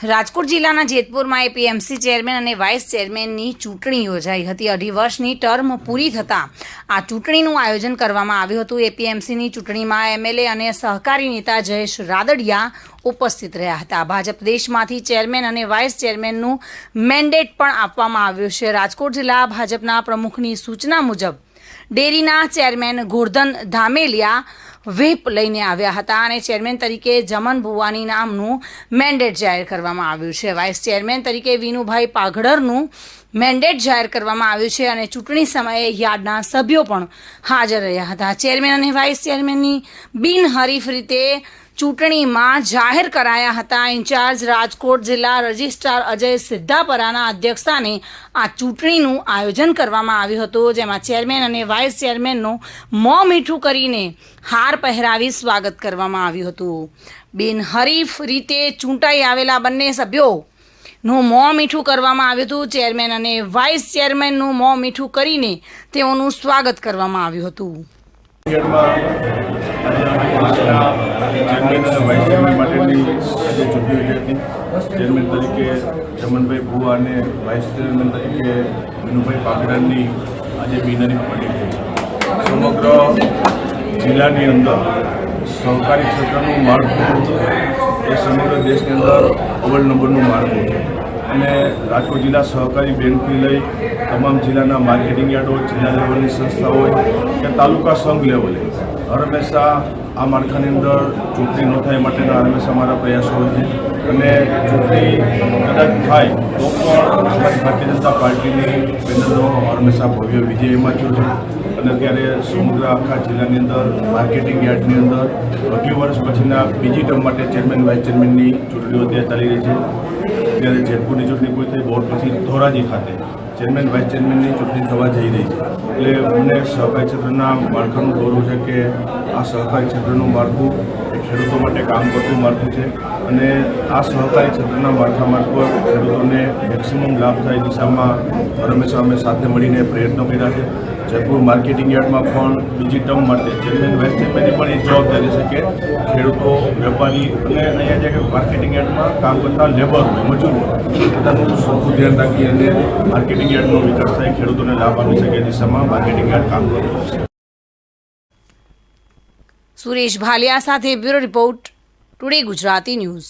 રાજકોટ જિલ્લાના જેતપુરમાં APMC chairman અને vice ચેરમેનની ચૂંટણી યોજાઈ હતી। 2.5 વર્ષની ટર્મ પૂરી થતાં આ ચૂંટણીનું આયોજન કરવામાં આવ્યું હતું। એપીએમસીની ચૂંટણીમાં એમએલએ અને સહકારી નેતા જયેશ રાદડિયા ઉપસ્થિત રહ્યા હતા। ભાજપ પ્રદેશમાંથી ચેરમેન અને વાઇસ ચેરમેનનું મેન્ડેટ પણ આપવામાં આવ્યું છે। રાજકોટ જિલ્લા ભાજપના પ્રમુખની સૂચના મુજબ ડેરીના ચેરમેન ગોરધન ધામેલિયા વ્હીપ લઈને આવ્યા હતા અને ચેરમેન તરીકે જમન ભુવાની નામનું મેન્ડેટ જાહેર કરવામાં આવ્યું છે। વાઇસ ચેરમેન તરીકે વિનુભાઈ પાઘડરનું મેન્ડેટ જાહેર કરવામાં આવ્યું છે અને ચૂંટણી સમયે યાર્ડના સભ્યો પણ હાજર રહ્યા હતા। ચેરમેન અને વાઇસ ચેરમેનની બિનહરીફ રીતે ચૂંટણીમાં જાહેર કરાયા હતા। ઇન્ચાર્જ રાજકોટ જિલ્લા રજિસ્ટ્રાર અજય સિદ્ધાપરાના અધ્યક્ષસ્થાને આ ચૂંટણીનું આયોજન કરવામાં આવ્યું હતું, જેમાં ચેરમેન અને વાઇસ ચેરમેનનું મોં મીઠું કરીને હાર પહેરાવી સ્વાગત કરવામાં આવ્યું હતું। બિનહરીફ રીતે ચૂંટાઈ આવેલા બંને સભ્યોનું મોં મીઠું કરવામાં આવ્યું હતું। ચેરમેન અને વાઇસ ચેરમેનનું મોં મીઠું કરીને તેઓનું સ્વાગત કરવામાં આવ્યું હતું। ચેરમેન અને વાઇસ ચેરમેન માટેની આજે ચૂંટણી યોજાઈ હતી। ચેરમેન તરીકે જમનભાઈ ભુવા અને વાઇસ ચેરમેન તરીકે વિનુભાઈ પાઘડાની આજે બિનહરીફ પડી ગઈ। સમગ્ર જિલ્લાની અંદર સહકારી ક્ષેત્રનું માળખું એ સમગ્ર દેશની અંદર અવ્વલ નંબરનું માળખું છે અને રાજકોટ જિલ્લા સહકારી બેંકથી લઈ તમામ જિલ્લાના માર્કેટિંગ યાર્ડો, જિલ્લા લેવલની સંસ્થા હોય કે તાલુકા સંઘ લેવલે હર હંમેશા આ માળખાની અંદર ચૂંટણી ન થાય માટેના હંમેશા અમારા પ્રયાસો હોય છે અને ચૂંટણી કદાચ થાય તો પણ અમારી ભારતીય જનતા પાર્ટીની પેનલનો હંમેશા ભવ્ય વિજય એમાં થયો છે અને અત્યારે સમગ્ર આખા જિલ્લાની અંદર માર્કેટિંગ યાર્ડની અંદર 2 વર્ષ પછીના બીજી ટર્મ માટે ચેરમેન વાઇસ ચેરમેનની ચૂંટણીઓ ત્યાં ચાલી રહી છે। ત્યારે જેતપુરની ચૂંટણી પૂરી થઈ બોર્ડ પછી ધોરાજી ખાતે ચેરમેન વાઇસ ચેરમેનની ચૂંટણી થવા જઈ રહી છે। એટલે મને સહકારી ક્ષેત્રના માળખાનું ગૌરવ છે કે આ સહકારી ક્ષેત્રનું માળખું એ ખેડૂતો માટે કામ કરતું માળખું છે અને આ સહકારી ક્ષેત્રના માળખા મારફત ખેડૂતોને મેક્સિમમ લાભ થાય દિશામાં હંમેશા અમે સાથે મળીને પ્રયત્નો કર્યા છે। જેતપુર માર્કેટિંગ યાર્ડમાં પણ બીજી ટર્મ માટે ચેરમેન વાઇસ ચેરમેનની પણ એ જવાબદારી છે કે ખેડૂતો, વેપારી અને અહીંયા જે માર્કેટિંગ યાર્ડમાં કામ કરતા લેબર હોય, મજૂર હોય, બધાનું સરખું ધ્યાન રાખી અને માર્કેટિંગ યાર્ડનો વિકાસ થાય, ખેડૂતોને લાભ આપી શકે એ દિશામાં માર્કેટિંગ યાર્ડ કામ કરતું છે। સુરેશ ભાલિયા સાથે bureau report, today Gujarati news.